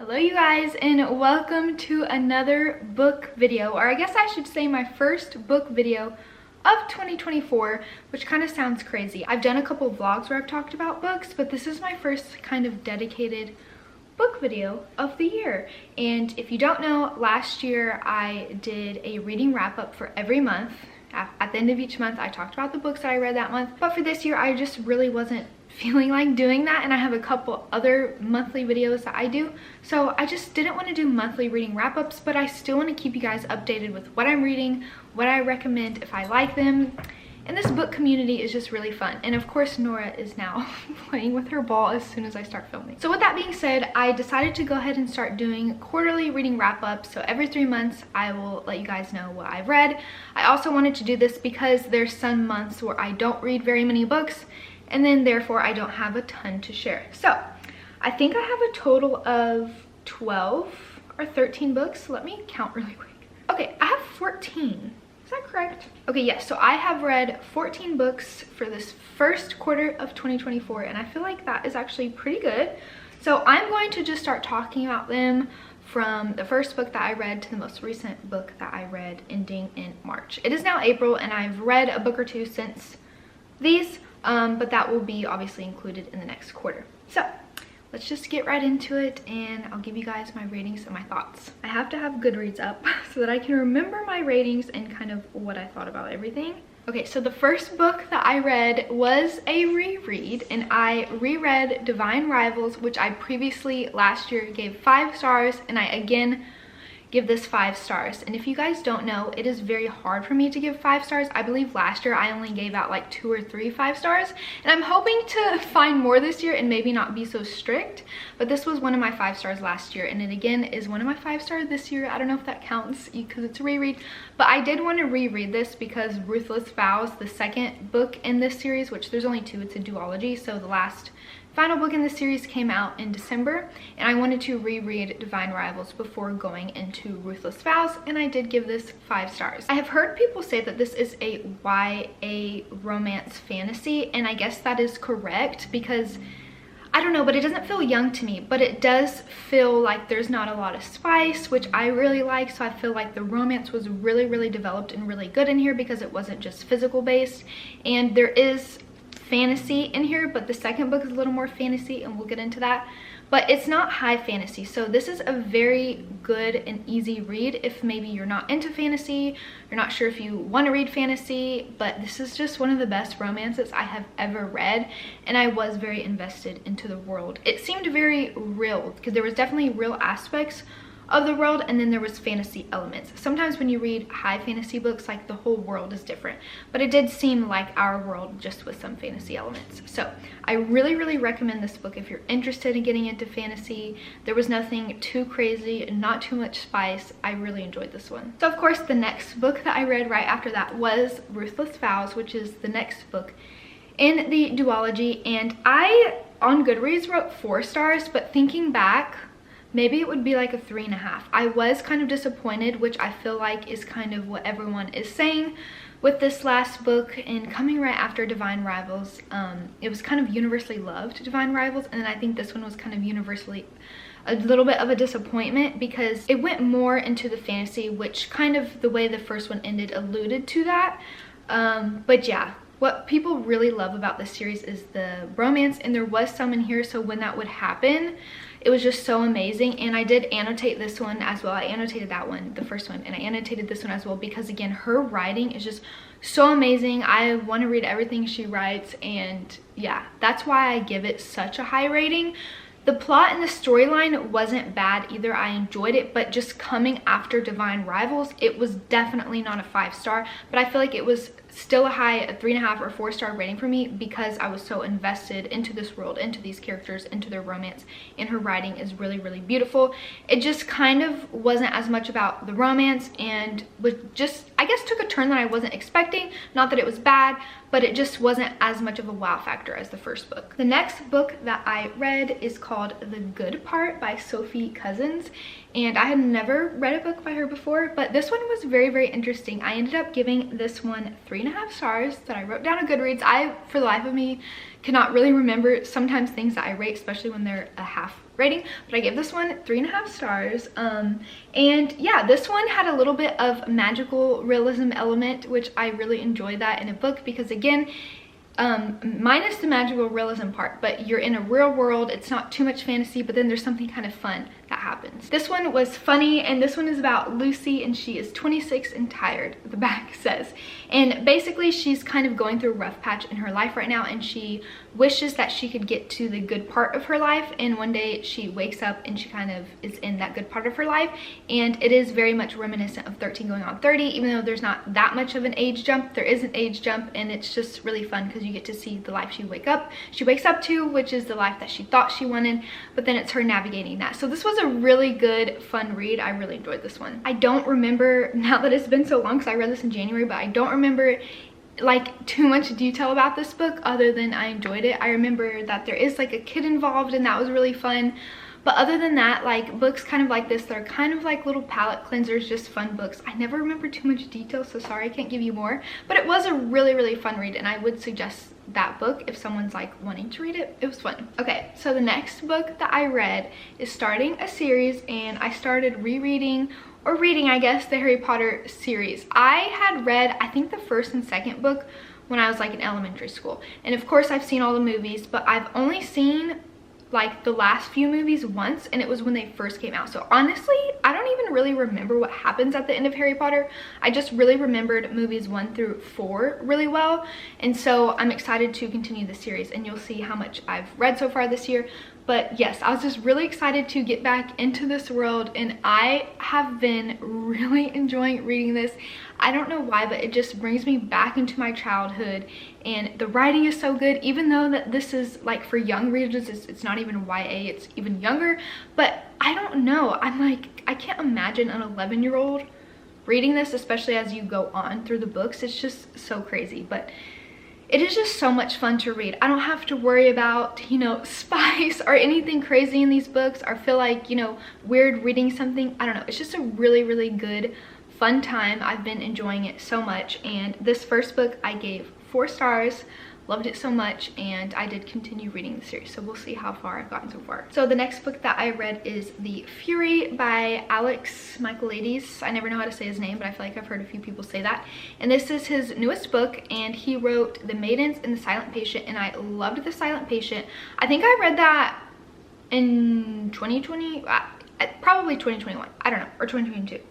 Hello you guys, and welcome to another book video, or I guess I should say my first book video of 2024, which kind of sounds crazy. I've done a couple of vlogs where I've talked about books, but this is my first kind of dedicated book video of the year. And if you don't know, last year I did a reading wrap up for every month. At the end of each month I talked about the books that I read that month, but for this year I just really wasn't feeling like doing that, and I have a couple other monthly videos that I do, so I just didn't want to do monthly reading wrap-ups, but I still want to keep you guys updated with what I'm reading, what I recommend if I like them. And this book community is just really fun. And of course Nora is now playing with her ball as soon as I start filming. So with that being said, I decided to go ahead and start doing quarterly reading wrap-ups. So every 3 months I will let you guys know what I've read. I also wanted to do this because there's some months where I don't read very many books, and then therefore I don't have a ton to share. So I think I have a total of 12 or 13 books. Let me count really quick. Okay, I have 14. Is that correct? Okay, yes, so I have read 14 books for this first quarter of 2024, and I feel like that is actually pretty good. So I'm going to just start talking about them from the first book that I read to the most recent book that I read, ending in March. It is now April, and I've read a book or two since these, but that will be obviously included in the next quarter. So let's just get right into it, and I'll give you guys my ratings and my thoughts. I have to have Goodreads up so that I can remember my ratings and kind of what I thought about everything. Okay, so the first book that I read was a reread, and I reread Divine Rivals, which I previously last year gave 5 stars, and I again give this 5 stars. And if you guys don't know, it is very hard for me to give 5 stars. I believe last year I only gave out like 2 or 3 5 stars, and I'm hoping to find more this year and maybe not be so strict, but this was one of my 5 stars last year, and it again is one of my 5 stars this year. I don't know if that counts because it's a reread, but I did want to reread this because Ruthless Vows, the second book in this series, which there's only 2, it's a duology, so the last final book in the series came out in December, and I wanted to reread Divine Rivals before going into Ruthless Vows, and I did give this 5 stars. I have heard people say that this is a YA romance fantasy, and I guess that is correct because I don't know, but it doesn't feel young to me, but it does feel like there's not a lot of spice, which I really like. So I feel like the romance was really developed and really good in here because it wasn't just physical based, and there is fantasy in here, but the second book is a little more fantasy, and we'll get into that, but it's not high fantasy. So this is a very good and easy read if maybe you're not into fantasy, you're not sure if you want to read fantasy, but this is just one of the best romances I have ever read, and I was very invested into the world. It seemed very real because there was definitely real aspects of the world, and then there was fantasy elements. Sometimes when you read high fantasy books, like the whole world is different, but it did seem like our world just with some fantasy elements. So I really recommend this book if you're interested in getting into fantasy. There was nothing too crazy, not too much spice. I really enjoyed this one. So of course the next book that I read right after that was Ruthless Vows, which is the next book in the duology, and I on Goodreads wrote 4 stars, but thinking back, maybe it would be like a 3.5. I was kind of disappointed, which I feel like is kind of what everyone is saying with this last book, and coming right after Divine Rivals. It was kind of universally loved, Divine Rivals, and then I think this one was kind of universally a little bit of a disappointment because it went more into the fantasy, which kind of the way the first one ended alluded to that. But yeah, what people really love about this series is the bromance, and there was some in here, so when that would happen, it was just so amazing. And I did annotate this one as well. I annotated that one, the first one, and I annotated this one as well because again, her writing is just so amazing. I want to read everything she writes, and yeah, that's why I give it such a high rating. The plot and the storyline wasn't bad either. I enjoyed it, but just coming after Divine Rivals, it was definitely not a 5 star, but I feel like it was still a 3.5 or 4 star rating for me because I was so invested into this world, into these characters, into their romance, and her writing is really beautiful. It just kind of wasn't as much about the romance, and was just, I guess, took a turn that I wasn't expecting. Not that it was bad, but it just wasn't as much of a wow factor as the first book. The next book that I read is called The Good Part by Sophie Cousins, and I had never read a book by her before, but this one was very interesting. I ended up giving this one 3 3.5 stars that I wrote down on Goodreads. I, for the life of me, cannot really remember sometimes things that I rate, especially when they're a half rating, but I gave this one 3.5 stars. And yeah, this one had a little bit of magical realism element, which I really enjoyed that in a book, because again, minus the magical realism part, but you're in a real world. It's not too much fantasy, but then there's something kind of fun that happens. This one was funny, and this one is about Lucy, and she is 26 and tired, the back says. And basically she's kind of going through a rough patch in her life right now, and she wishes that she could get to the good part of her life. And one day she wakes up and she kind of is in that good part of her life, and it is very much reminiscent of 13 going on 30, even though there's not that much of an age jump. There is an age jump, and it's just really fun because you get to see the life she wakes up to, which is the life that she thought she wanted, but then it's her navigating that. So this was a really good, fun read. I really enjoyed this one. I don't remember, now that it's been so long because I read this in January, but I don't remember like too much detail about this book other than I enjoyed it. I remember that there is like a kid involved, and that was really fun. But other than that, like books kind of like this, they're kind of like little palette cleansers, just fun books. I never remember too much detail, so sorry I can't give you more. But it was a really, really fun read, and I would suggest that book if someone's like wanting to read it. It was fun. Okay, so the next book that I read is starting a series, and I started rereading, or reading, I guess, the Harry Potter series. I had read, I think, the first and second book when I was like in elementary school. And of course I've seen all the movies, but I've only seen like the last few movies once, and it was when they first came out. So honestly, I don't even really remember what happens at the end of Harry Potter. I just really remembered movies 1 through 4 really well. And so I'm excited to continue the series, and you'll see how much I've read so far this year. But yes, I was just really excited to get back into this world, and I have been really enjoying reading this. I don't know why, but it just brings me back into my childhood, and the writing is so good, even though that this is like for young readers. It's not even YA, it's even younger. But I don't know, I'm like, I can't imagine an 11-year-old reading this, especially as you go on through the books. It's just so crazy, but it is just so much fun to read. I don't have to worry about, you know, spice or anything crazy in these books, or feel like, you know, weird reading something. I don't know, it's just a really, really good, fun time. I've been enjoying it so much, and this first book I gave 4 stars. Loved it so much, and I did continue reading the series, so we'll see how far I've gotten so far. So the next book that I read is The Fury by Alex Michaelides. I never know how to say his name, but I feel like I've heard a few people say that. And this is his newest book, and he wrote The Maidens and the Silent Patient, and I loved The Silent Patient. I think I read that in 2020, probably 2021, I don't know, or 2022.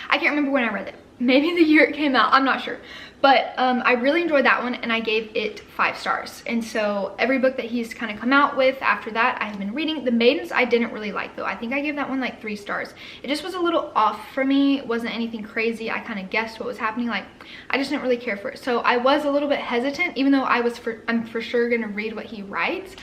I can't remember when I read it. Maybe the year it came out, I'm not sure. But I really enjoyed that one, and I gave it 5 stars. And so every book that he's kind of come out with after that, I have been reading. The Maidens I didn't really like, though. I think I gave that one like 3 stars. It just was a little off for me. It wasn't anything crazy. I kind of guessed what was happening. Like, I just didn't really care for it. So I was a little bit hesitant, even though I'm for sure gonna read what he writes.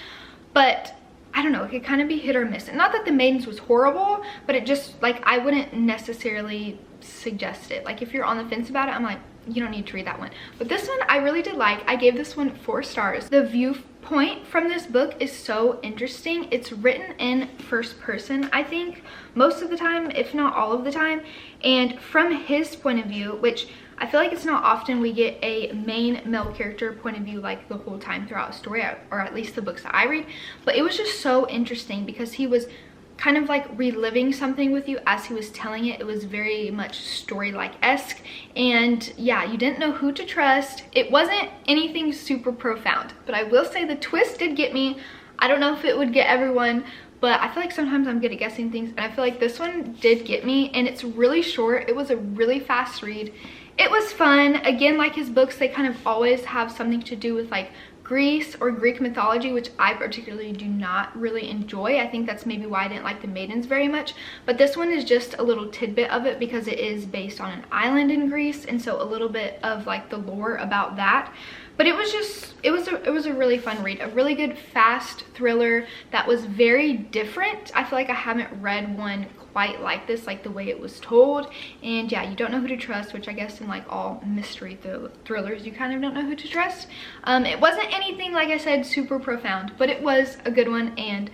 But I don't know, it could kind of be hit or miss. And not that The Maidens was horrible, but it just, like, I wouldn't necessarily suggest it. Like, if you're on the fence about it, I'm like, you don't need to read that one. But this one I really did like. I gave this one 4 stars. The viewpoint from this book is so interesting. It's written in first person, I think, most of the time, if not all of the time. And from his point of view, which I feel like it's not often we get a main male character point of view like the whole time throughout a story, or at least the books that I read. But it was just so interesting because he was kind of like reliving something with you as he was telling it. It was very much story-like-esque, and yeah, you didn't know who to trust. It wasn't anything super profound, but I will say the twist did get me. I don't know if it would get everyone, but I feel like sometimes I'm good at guessing things, and I feel like this one did get me. And it's really short. It was a really fast read. It was fun. Again, like his books, they kind of always have something to do with like Greece or Greek mythology, which I particularly do not really enjoy. I think that's maybe why I didn't like The Maidens very much. But this one is just a little tidbit of it because it is based on an island in Greece, and so a little bit of like the lore about that. But it was just, it was a really fun read, a really good fast thriller that was very different. I feel like I haven't read one quite like this, like the way it was told. And yeah, you don't know who to trust, which I guess in like all mystery thrillers, you kind of don't know who to trust. It wasn't anything, like I said, super profound, but it was a good one, and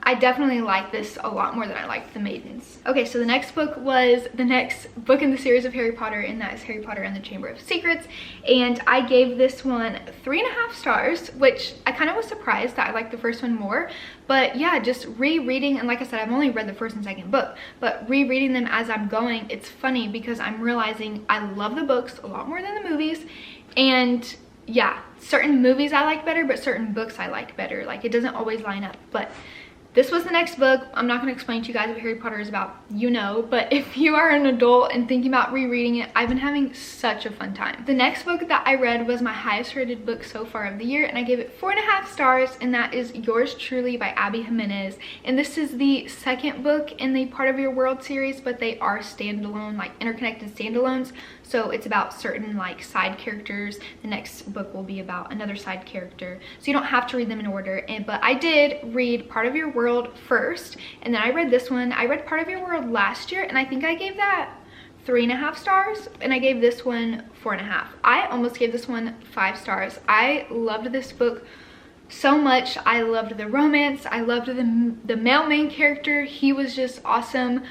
I definitely like this a lot more than I liked The Maidens. Okay, so the next book was the next book in the series of Harry Potter, and that is Harry Potter and the Chamber of Secrets. And I gave this one 3.5 stars, which I kind of was surprised that I liked the first one more. But yeah, just rereading, and like I said, I've only read the first and second book, but rereading them as I'm going, it's funny because I'm realizing I love the books a lot more than the movies. And yeah, certain movies I like better, but certain books I like better. Like, it doesn't always line up. But this was the next book. I'm not going to explain to you guys what Harry Potter is about, you know, but if you are an adult and thinking about rereading it, I've been having such a fun time. The next book that I read was my highest rated book so far of the year, and I gave it 4.5 stars, and that is Yours Truly by Abby Jimenez. And this is the second book in the Part of Your World series, but they are standalone, like interconnected standalones. So it's about certain like side characters. The next book will be about another side character. So you don't have to read them in order. But I did read Part of Your World first, and then I read this one. I read Part of Your World last year, and I think I gave that 3.5 stars, and I gave this one 4.5. I almost gave this one 5 stars. I loved this book so much. I loved the romance. I loved the male main character. He was just awesome.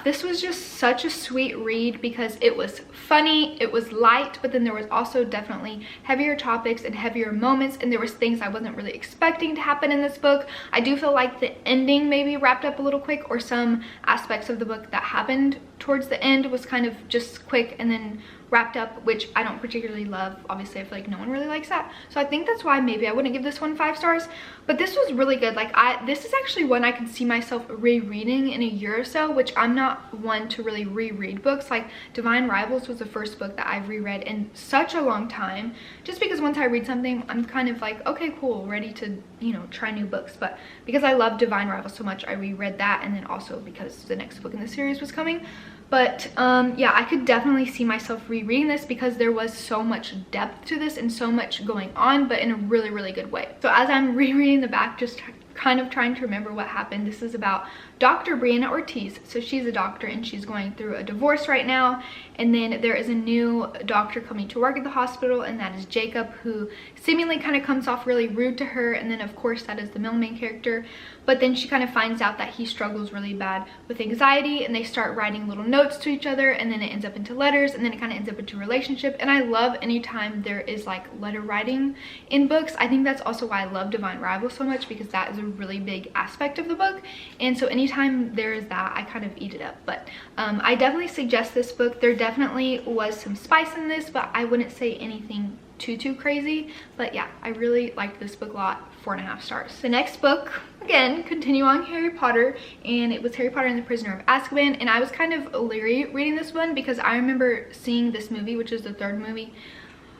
This was just such a sweet read because it was funny, it was light, but then there was also definitely heavier topics and heavier moments, and there was things I wasn't really expecting to happen in this book. I do feel like the ending maybe wrapped up a little quick, or some aspects of the book that happened towards the end was kind of just quick and then wrapped up, which I don't particularly love. Obviously, I feel like no one really likes that. So I think that's why maybe I wouldn't give this one 5 stars. But this was really good. Like, this is actually one I can see myself rereading in a year or so, which I'm not one to really reread books. Like, Divine Rivals was the first book that I've reread in such a long time. Just because once I read something, I'm kind of like, okay, cool, ready to, you know, try new books. But because I love Divine Rivals so much, I reread that, and then also because the next book in the series was coming. But yeah, I could definitely see myself rereading this because there was so much depth to this and so much going on, but in a really, really good way. So as I'm rereading the back, just kind of trying to remember what happened, this is about Dr. Brianna Ortiz. So she's a doctor and she's going through a divorce right now, and then there is a new doctor coming to work at the hospital, and that is Jacob, who seemingly kind of comes off really rude to her, and then of course that is the main character. But then she kind of finds out that he struggles really bad with anxiety, and they start writing little notes to each other, and then it ends up into letters, and then it kind of ends up into a relationship. And I love anytime there is like letter writing in books. I think that's also why I love Divine Rivals so much, because that is a really big aspect of the book. And so anytime there is that, I kind of eat it up. But I definitely suggest this book. There definitely was some spice in this, but I wouldn't say anything too crazy. But yeah, I really liked this book a lot. 4.5 stars. The next book, again, continue on Harry Potter, and it was Harry Potter and the Prisoner of Azkaban. And I was kind of leery reading this one because I remember seeing this movie, which is the third movie.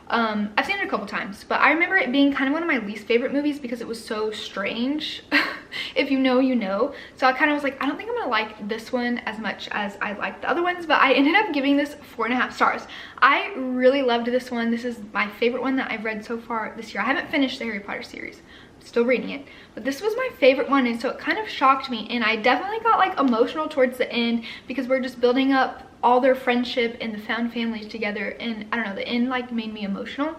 I've seen it a couple times, but I remember it being kind of one of my least favorite movies because it was so strange. If you know, you know. So I kind of was like, I don't think I'm gonna like this one as much as I liked the other ones, but I ended up giving this 4.5 stars. I really loved this one. This is my favorite one that I've read so far this year. I haven't finished the Harry Potter series. Still reading it, but this was my favorite one, and so it kind of shocked me, and I definitely got like emotional towards the end because we're just building up all their friendship and the found families together, and I don't know, the end like made me emotional.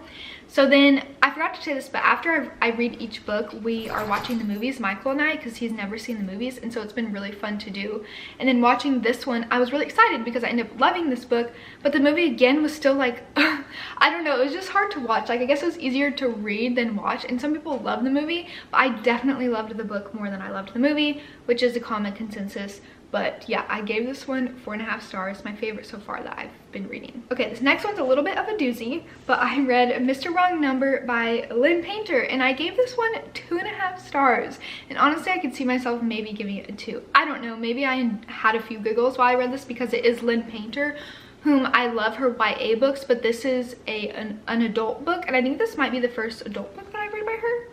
So then I forgot to say this, but after I read each book, we are watching the movies, Michael and I, because he's never seen the movies, and so it's been really fun to do. And then watching this one, I was really excited because I ended up loving this book, but the movie again was still like, I don't know, it was just hard to watch. Like, I guess it was easier to read than watch, and some people love the movie, but I definitely loved the book more than I loved the movie, which is a common consensus. But yeah, I gave this one 4.5 stars, my favorite so far that I've been reading. Okay, this next one's a little bit of a doozy, but I read Mr. Wrong Number by Lynn Painter, and I gave this one 2.5 stars. And honestly, I could see myself maybe giving it a 2. I don't know, maybe I had a few giggles while I read this because it is Lynn Painter, whom I love her YA books, but this is an adult book, and I think this might be the first adult book that I've read by her,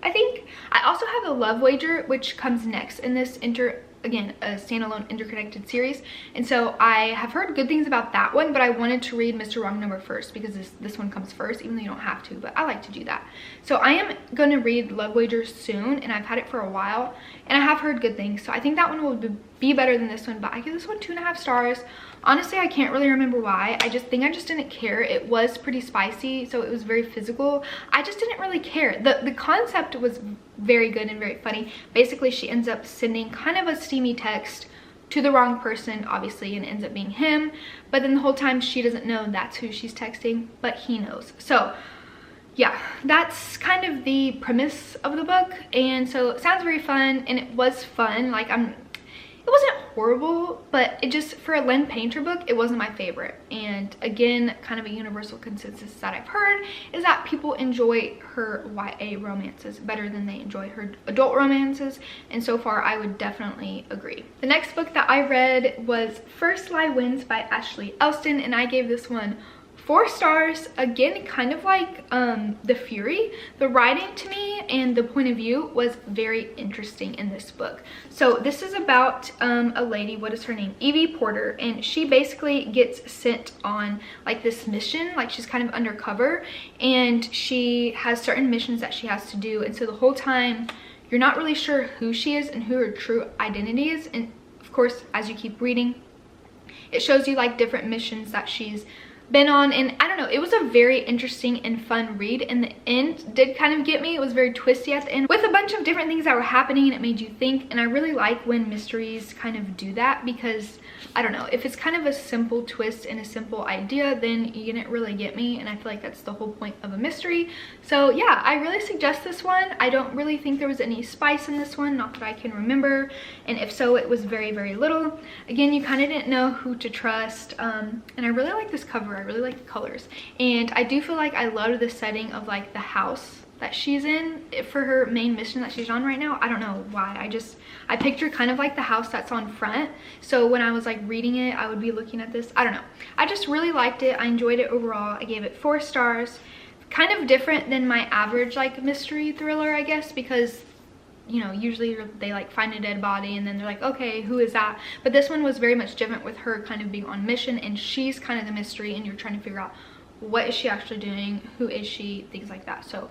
I think. I also have a Love Wager, which comes next in this again, a standalone interconnected series, and so I have heard good things about that one, but I wanted to read Mr. Wrong Number first because this one comes first, even though you don't have to, but I like to do that. So I am gonna read Love Wager soon, and I've had it for a while, and I have heard good things, so I think that one will be better than this one, but I give this one 2.5 stars. Honestly, I can't really remember why. I just didn't care. It was pretty spicy, so it was very physical. I just didn't really care. The concept was very good and very funny. Basically, she ends up sending kind of a steamy text to the wrong person, obviously, and it ends up being him. But then the whole time she doesn't know that's who she's texting, but he knows. So yeah, that's kind of the premise of the book. And so it sounds very fun, and it was fun. Like, it wasn't horrible, but it just, for a Lynn Painter book, it wasn't my favorite. And again, kind of a universal consensus that I've heard is that people enjoy her YA romances better than they enjoy her adult romances, and so far I would definitely agree. The next book that I read was First Lie Wins by Ashley Elston, and I gave this one 4 stars. Again, kind of like The Fury. The writing to me and the point of view was very interesting in this book. So this is about a lady, what is her name? Evie Porter, and she basically gets sent on like this mission, like she's kind of undercover, and she has certain missions that she has to do, and so the whole time you're not really sure who she is and who her true identity is. And of course, as you keep reading, it shows you like different missions that she's been on, and I don't know, it was a very interesting and fun read, and the end did kind of get me. It was very twisty at the end with a bunch of different things that were happening, and it made you think, and I really like when mysteries kind of do that, because I don't know, if it's kind of a simple twist and a simple idea, then you didn't really get me, and I feel like that's the whole point of a mystery. So yeah, I really suggest this one. I don't really think there was any spice in this one, not that I can remember, and if so, it was very, very little. Again, you kind of didn't know who to trust, and I really like this cover. I really like the colors, and I do feel like I love the setting of like the house that she's in for her main mission that she's on right now. I don't know why, I picture kind of like the house that's on front, so when I was like reading it, I would be looking at this. I don't know, I just really liked it. I enjoyed it overall. I gave it 4 stars. Kind of different than my average like mystery thriller, I guess, because you know, usually they like find a dead body and then they're like, okay, who is that? But this one was very much different, with her kind of being on mission, and she's kind of the mystery, and you're trying to figure out what is she actually doing, who is she, things like that. So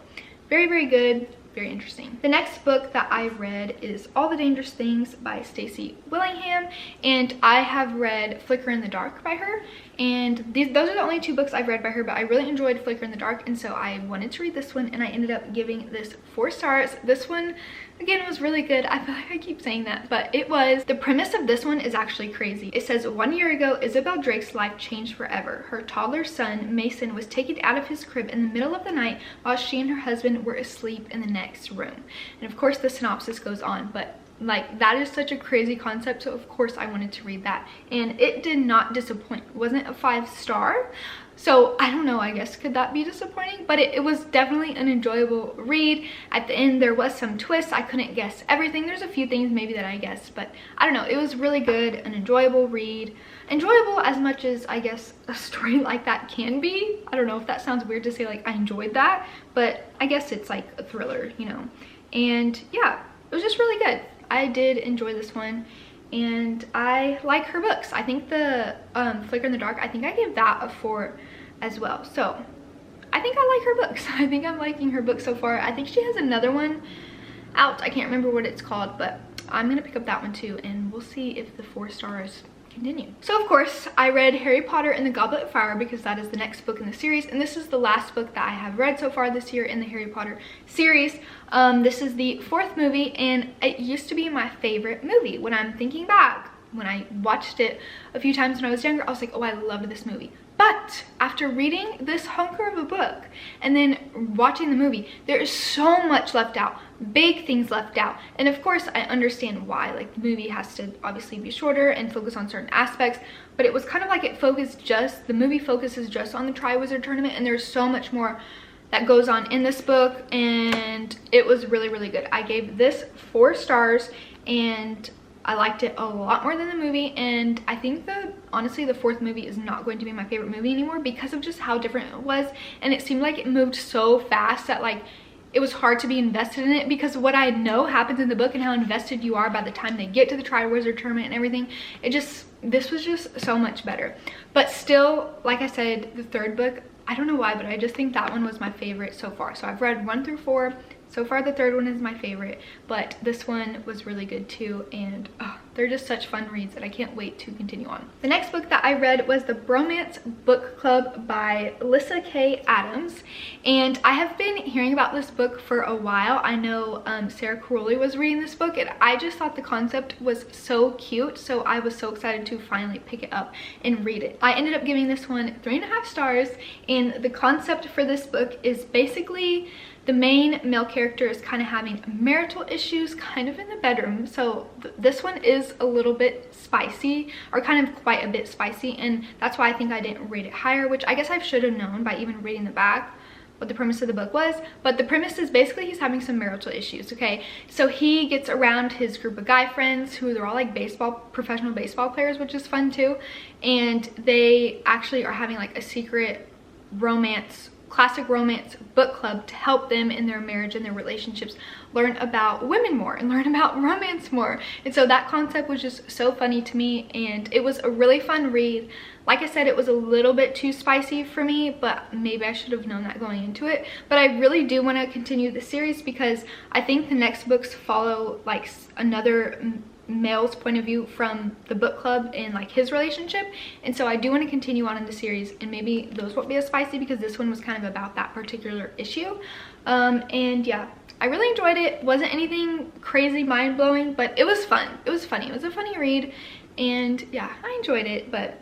very, very good, very interesting. The next book that I read is All the Dangerous Things by Stacey Willingham, and I have read Flicker in the Dark by her, and those are the only 2 books I've read by her, but I really enjoyed Flicker in the Dark, and so I wanted to read this one, and I ended up giving this 4 stars. This one, again, was really good. I feel like I keep saying that, but it was. The premise of this one is actually crazy. It says, 1 year ago, Isabel Drake's life changed forever. Her toddler son, Mason, was taken out of his crib in the middle of the night while she and her husband were asleep in the next room. And of course, the synopsis goes on, but like, that is such a crazy concept, so of course I wanted to read that, and it did not disappoint. It wasn't a 5-star, so I don't know, I guess could that be disappointing? But it was definitely an enjoyable read. At the end there was some twists. I couldn't guess everything. There's a few things maybe that I guessed, but I don't know, it was really good, an enjoyable read. Enjoyable as much as I guess a story like that can be. I don't know if that sounds weird to say, like I enjoyed that, but I guess it's like a thriller, you know. And yeah, it was just really good. I did enjoy this one, and I like her books. I think the Flicker in the Dark, I think I gave that a 4 as well. So I think I like her books. I think I'm liking her books so far. I think she has another one out. I can't remember what it's called, but I'm gonna pick up that one too, and we'll see if the 4 stars continue. So of course I read Harry Potter and the Goblet of Fire, because that is the next book in the series, and this is the last book that I have read so far this year in the Harry Potter series. This is the 4th movie, and it used to be my favorite movie. When I'm thinking back, when I watched it a few times when I was younger, I was like, oh, I loved this movie. But after reading this hunker of a book and then watching the movie, there is so much left out, big things left out. And of course I understand why, like the movie has to obviously be shorter and focus on certain aspects, but it was kind of like the movie focuses just on the Triwizard Tournament, and there's so much more that goes on in this book, and it was really, really good. I gave this 4 stars, and I liked it a lot more than the movie, and I think honestly the 4th movie is not going to be my favorite movie anymore because of just how different it was, and it seemed like it moved so fast that like it was hard to be invested in it, because what I know happens in the book and how invested you are by the time they get to the Triwizard Tournament and everything, this was just so much better. But still, like I said, the 3rd book, I don't know why, but I just think that one was my favorite so far. So I've read 1 through 4. So far the 3rd one is my favorite, but this one was really good too, and they're just such fun reads that I can't wait to continue on. The next book that I read was the Bromance Book Club by Alyssa K. Adams, and I have been hearing about this book for a while. I know Sarah Caroli was reading this book, and I just thought the concept was so cute, so I was so excited to finally pick it up and read it. I ended up giving this one 3.5 stars, and the concept for this book is basically the main male character is kind of having marital issues kind of in the bedroom. So this one is a little bit spicy, or kind of quite a bit spicy, and that's why I think I didn't rate it higher, which I guess I should have known by even reading the back what the premise of the book was. But the premise is basically he's having some marital issues, okay? So he gets around his group of guy friends who they're all like professional baseball players, which is fun too, and they actually are having like a secret classic romance book club to help them in their marriage and their relationships learn about women more and learn about romance more. And so that concept was just so funny to me, and it was a really fun read. Like I said, it was a little bit too spicy for me, but maybe I should have known that going into it. But I really do want to continue the series because I think the next books follow like another male's point of view from the book club and like his relationship, and so I do want to continue on in the series, and maybe those won't be as spicy because this one was kind of about that particular issue. And yeah, I really enjoyed it. Wasn't anything crazy mind-blowing, but it was fun. It was funny. It was a funny read, and yeah, I enjoyed it. But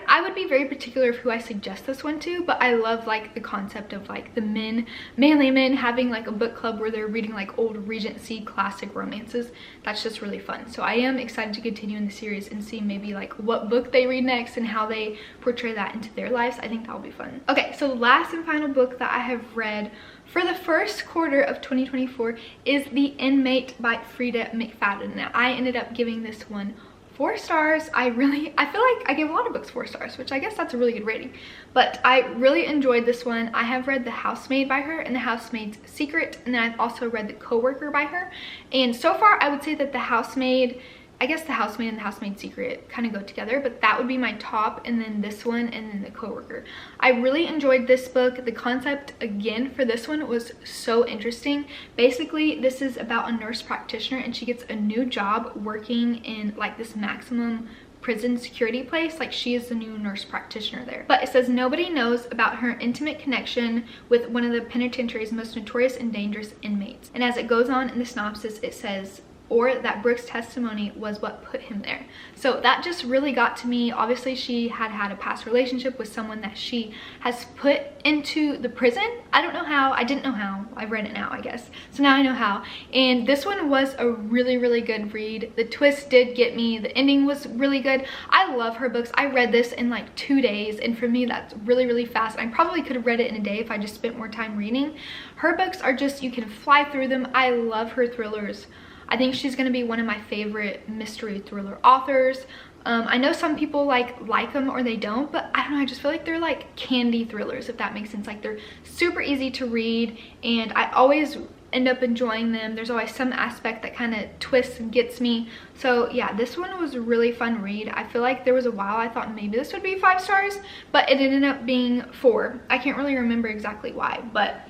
I would be very particular of who I suggest this one to, but I love like the concept of like the manly men having like a book club where they're reading like old Regency classic romances. That's just really fun. So I am excited to continue in the series and see maybe like what book they read next and how they portray that into their lives. I think that'll be fun. Okay, so the last and final book that I have read for the first quarter of 2024 is The Inmate by Frida McFadden. Now I ended up giving this one 4 stars. I feel like I give a lot of books 4 stars, which I guess that's a really good rating. But I really enjoyed this one. I have read The Housemaid by her and The Housemaid's Secret, and then I've also read The Coworker by her. And so far I would say that The Housemaid, I guess The Housemaid and The Housemaid's Secret kind of go together, but that would be my top, and then this one, and then The Coworker. I really enjoyed this book. The concept, again, for this one was so interesting. Basically, this is about a nurse practitioner, and she gets a new job working in like this maximum prison security place. Like, she is the new nurse practitioner there. But it says nobody knows about her intimate connection with one of the penitentiary's most notorious and dangerous inmates. And as it goes on in the synopsis, it says, or that Brooke's testimony was what put him there. So that just really got to me. Obviously, she had a past relationship with someone that she has put into the prison. I don't know how. I didn't know how. I've read it now, I guess. So now I know how. And this one was a really, really good read. The twist did get me. The ending was really good. I love her books. I read this in like 2 days, and for me, that's really, really fast. I probably could have read it in a day if I just spent more time reading. Her books are just, you can fly through them. I love her thrillers. I think she's going to be one of my favorite mystery thriller authors. I know some people like them or they don't, but I don't know, I just feel like they're like candy thrillers, if that makes sense. Like, they're super easy to read, and I always end up enjoying them. There's always some aspect that kind of twists and gets me. So yeah, this one was a really fun read. I feel like there was a while I thought maybe this would be 5 stars, but it ended up being 4. I can't really remember exactly why, but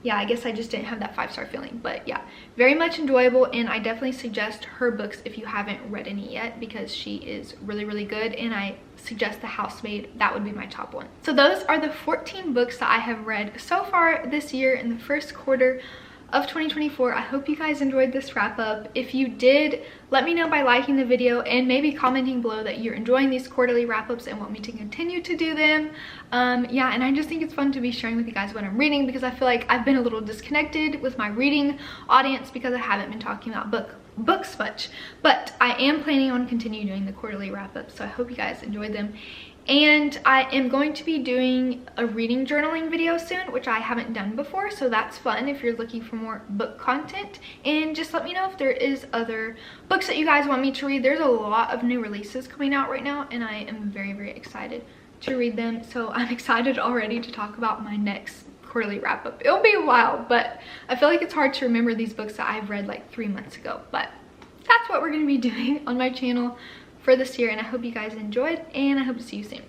yeah, I guess I just didn't have that 5-star feeling. But yeah, very much enjoyable, and I definitely suggest her books if you haven't read any yet, because she is really, really good, and I suggest The Housemaid. That would be my top one. So those are the 14 books that I have read so far this year in the first quarter of 2024. I hope you guys enjoyed this wrap up. If you did, let me know by liking the video and maybe commenting below that you're enjoying these quarterly wrap-ups and want me to continue to do them. Yeah, and I just think it's fun to be sharing with you guys what I'm reading, because I feel like I've been a little disconnected with my reading audience because I haven't been talking about books much. But I am planning on continuing doing the quarterly wrap-ups, so I hope you guys enjoyed them. And I am going to be doing a reading journaling video soon, which I haven't done before, so that's fun if you're looking for more book content. And just let me know if there is other books that you guys want me to read. There's a lot of new releases coming out right now, and I am very, very excited to read them. So I'm excited already to talk about my next quarterly wrap-up. It'll be a while, but I feel like it's hard to remember these books that I've read like 3 months ago. But that's what we're going to be doing on my channel for this year, and I hope you guys enjoyed, and I hope to see you soon.